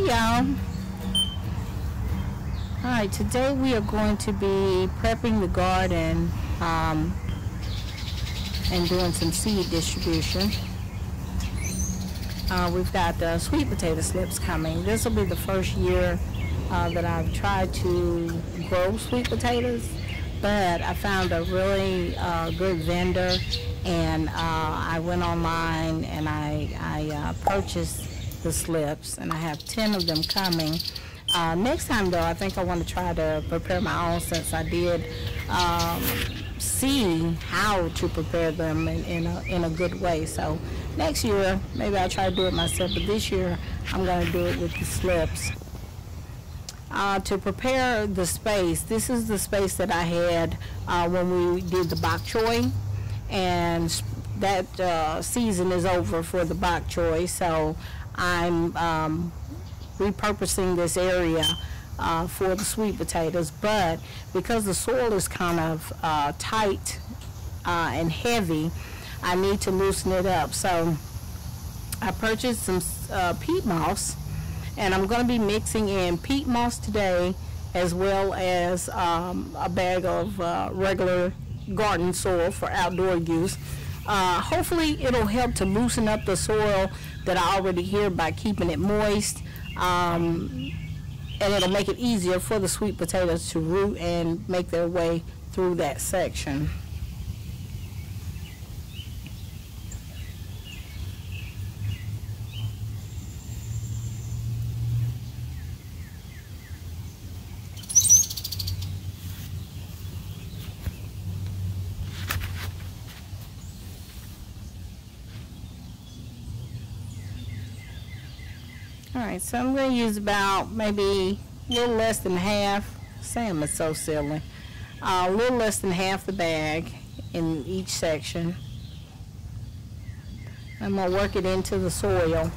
Hey y'all. Alright, today we are going to be prepping the garden and doing some seed distribution. We've got sweet potato slips coming. This will be the first year that I've tried to grow sweet potatoes, but I found a really good vendor, and I went online and I purchased the slips, and I have 10 of them coming. Next time though, I think I want to try to prepare my own, since I did see how to prepare them in a good way. So next year maybe I'll try to do it myself, but this year I'm going to do it with the slips. To prepare the space, this is the space that I had when we did the Bok Choy, and that season is over for the Bok Choy, so I'm repurposing this area for the sweet potatoes. But because the soil is kind of tight and heavy, I need to loosen it up. So I purchased some peat moss, and I'm going to be mixing in peat moss today, as well as a bag of regular garden soil for outdoor use. Hopefully it'll help to loosen up the soil that I already hear by keeping it moist, and it'll make it easier for the sweet potatoes to root and make their way through that section. Alright, so I'm going to use about maybe a little less than half. Sam is so silly. A little less than half the bag in each section. I'm going to work it into the soil.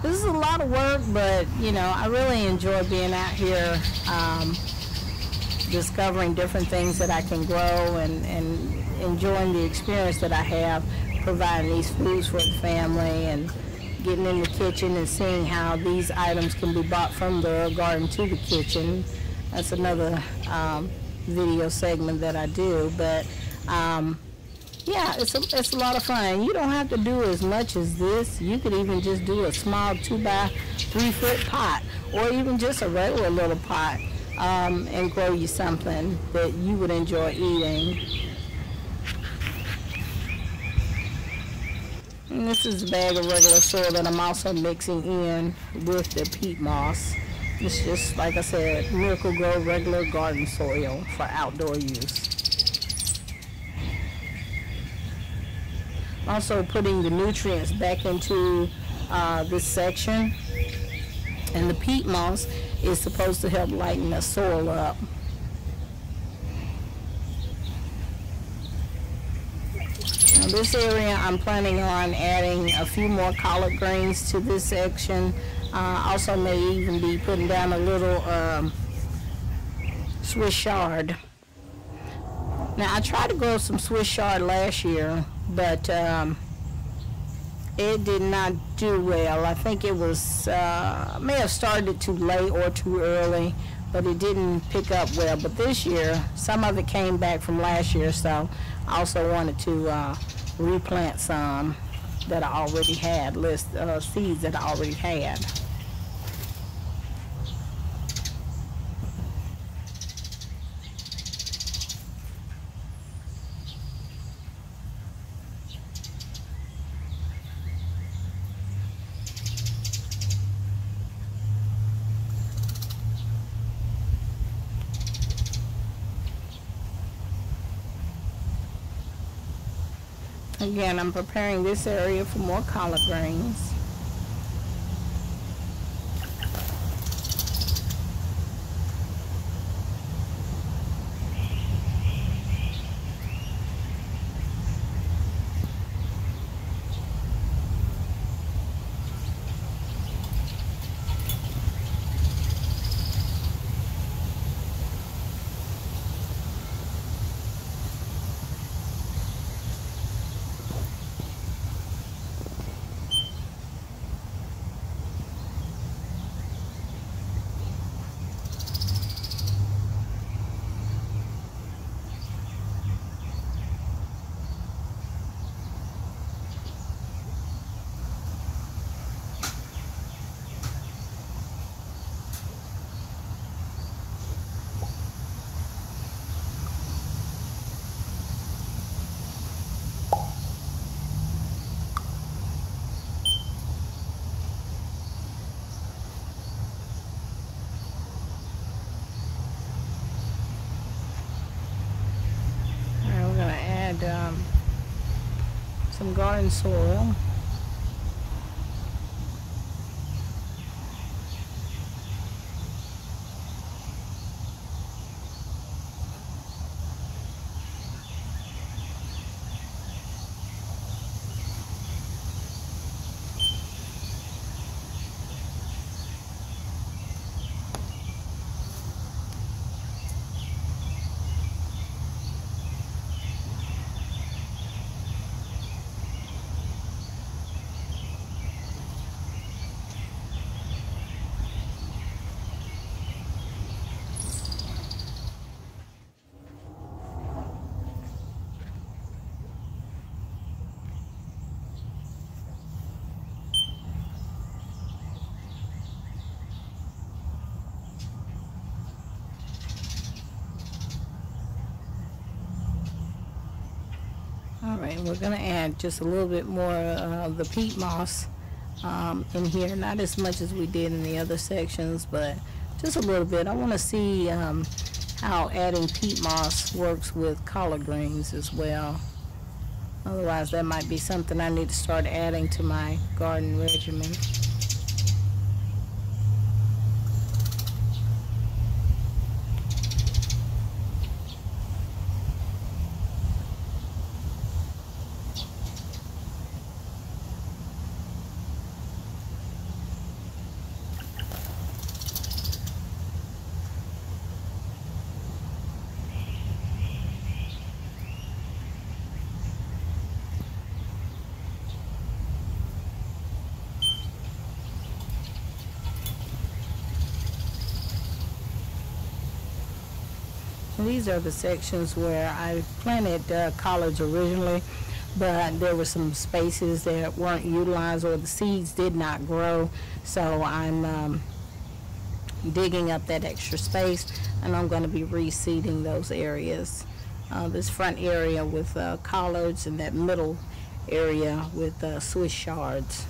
This is a lot of work, but you know, I really enjoy being out here discovering different things that I can grow, and enjoying the experience that I have providing these foods for the family, and getting in the kitchen and seeing how these items can be brought from the garden to the kitchen. That's another video segment that I do, but yeah, it's a lot of fun. You don't have to do as much as this. You could even just do a small 2 by 3 foot pot, or even just a regular little pot, and grow you something that you would enjoy eating. And this is a bag of regular soil that I'm also mixing in with the peat moss. It's just, like I said, Miracle-Gro regular garden soil for outdoor use. Also putting the nutrients back into this section, and the peat moss is supposed to help lighten the soil up. Now this area, I'm planning on adding a few more collard greens to this section. Also may even be putting down a little Swiss chard. Now I tried to grow some Swiss chard last year, but it did not do well. I think it was may have started too late or too early, but it didn't pick up well. But this year, some of it came back from last year, so I also wanted to replant some that I already had, seeds that I already had. Again, I'm preparing this area for more collard greens. add some garden soil. Alright, we're going to add just a little bit more of the peat moss in here. Not as much as we did in the other sections, but just a little bit. I want to see how adding peat moss works with collard greens as well. Otherwise, that might be something I need to start adding to my garden regimen. These are the sections where I planted collards originally, but there were some spaces that weren't utilized or the seeds did not grow. So I'm digging up that extra space, and I'm going to be reseeding those areas. This front area with collards and that middle area with Swiss chards.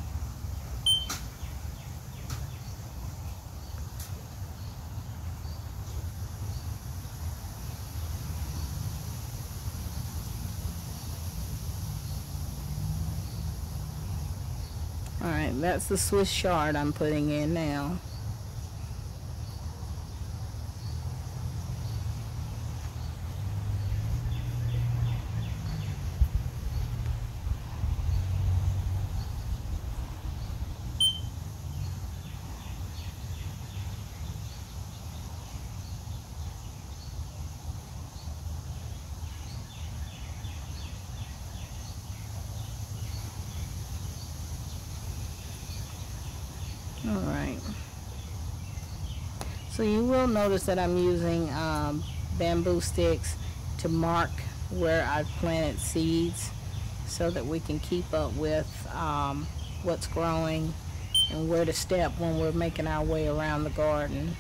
Alright, that's the Swiss chard I'm putting in now. Alright, so you will notice that I'm using bamboo sticks to mark where I've planted seeds so that we can keep up with what's growing and where to step when we're making our way around the garden.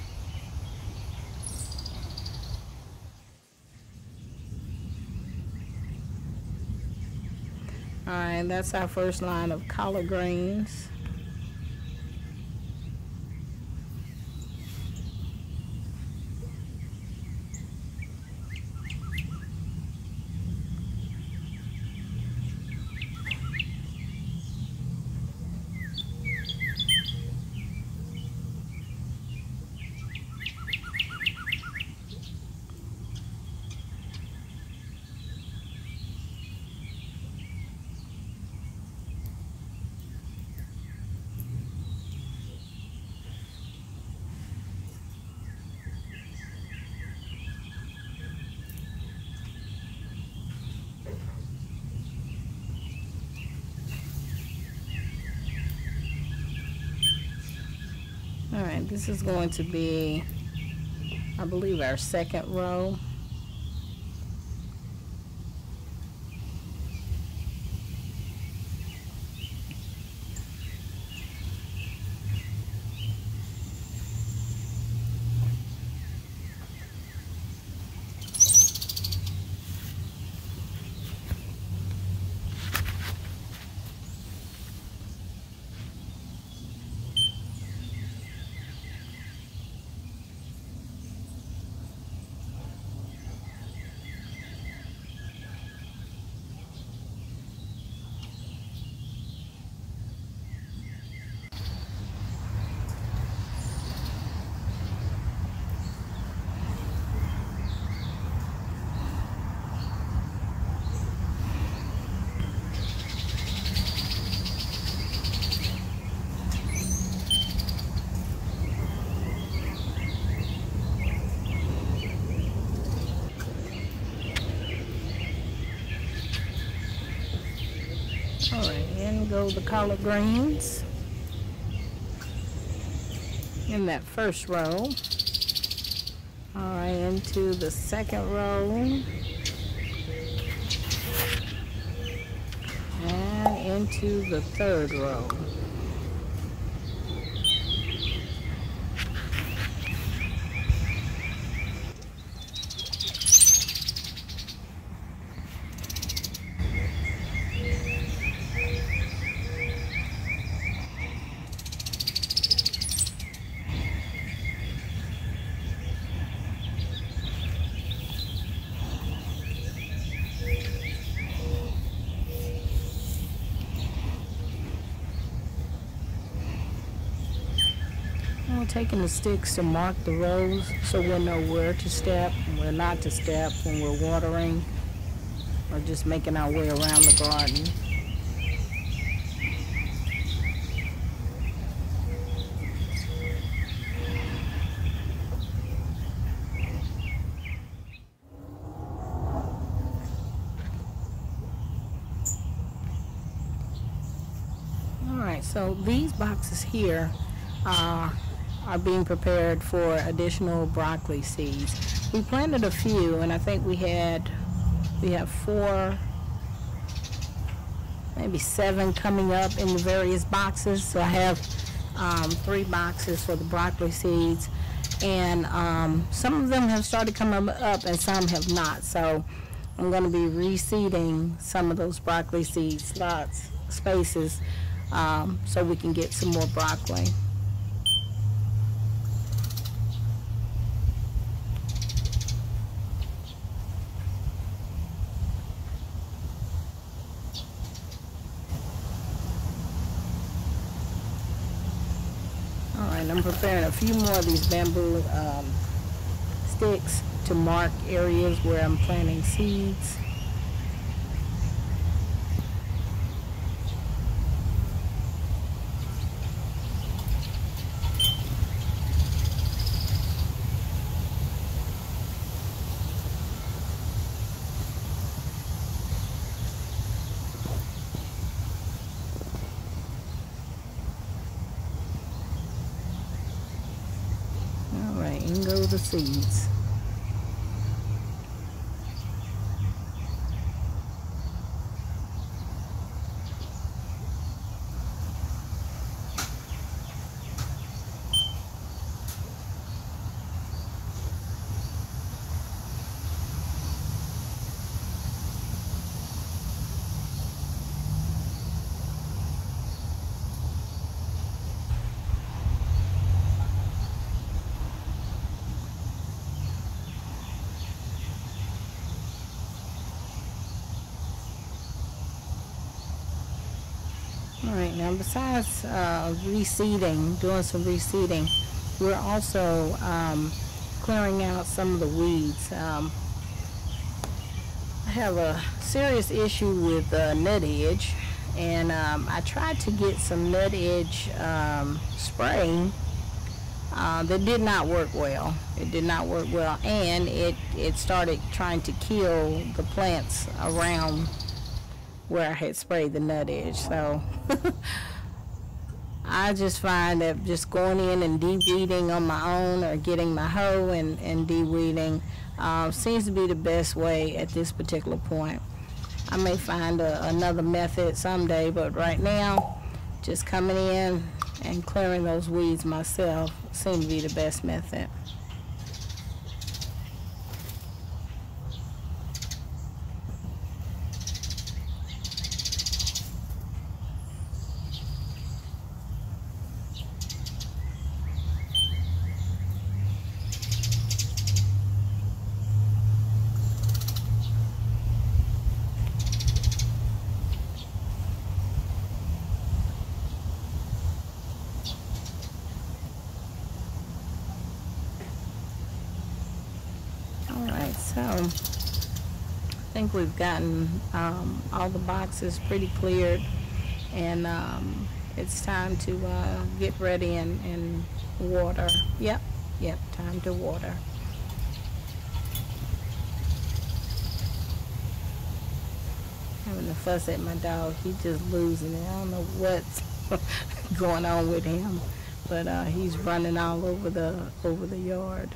Alright, that's our first line of collard greens. Alright, this is going to be, I believe, our second row. Alright, in go the collard greens in that first row. Alright, into the second row. And into the third row. We're taking the sticks to mark the rows so we'll know where to step and where not to step when we're watering or just making our way around the garden. Alright, so these boxes here are being prepared for additional broccoli seeds. We planted a few, and I think we have 4, maybe 7 coming up in the various boxes. So I have 3 boxes for the broccoli seeds, and some of them have started coming up and some have not. So I'm going to be reseeding some of those broccoli seed spaces so we can get some more broccoli. Alright, I'm preparing a few more of these bamboo sticks to mark areas where I'm planting seeds. In go the seeds. Alright, now besides reseeding, doing some reseeding, we're also clearing out some of the weeds. I have a serious issue with nut edge, and I tried to get some nut edge spray that did not work well. It did not work well, and it started trying to kill the plants around where I had sprayed the nut edge. So I just find that just going in and de-weeding on my own, or getting my hoe and de-weeding seems to be the best way at this particular point. I may find another method someday, but right now just coming in and clearing those weeds myself seems to be the best method. Alright, so I think we've gotten all the boxes pretty cleared, and it's time to get ready and water. Yep, time to water. Having a fuss at my dog. He's just losing it. I don't know what's going on with him, but he's running all over the yard.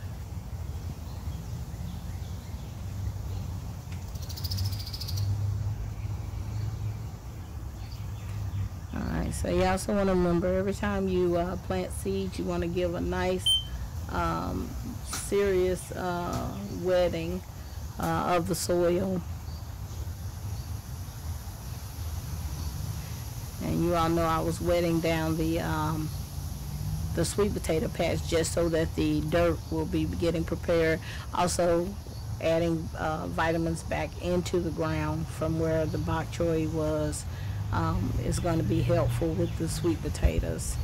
Alright, so you also want to remember, every time you plant seeds, you want to give a nice serious wetting of the soil. And you all know I was wetting down the sweet potato patch just so that the dirt will be getting prepared. Also adding vitamins back into the ground from where the bok choy was is going to be helpful with the sweet potatoes.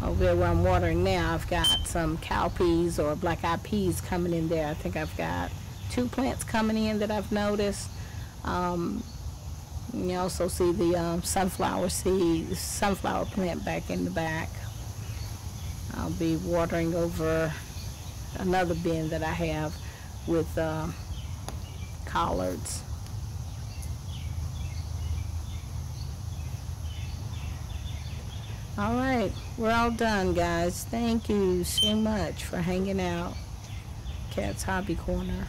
Over there where I'm watering now, I've got some cowpeas or black-eyed peas coming in there. I think I've got 2 plants coming in that I've noticed. You also see the sunflower plant back in the back. I'll be watering over another bin that I have with collards. All right, we're all done, guys. Thank you so much for hanging out. Cat's Hobby Corner.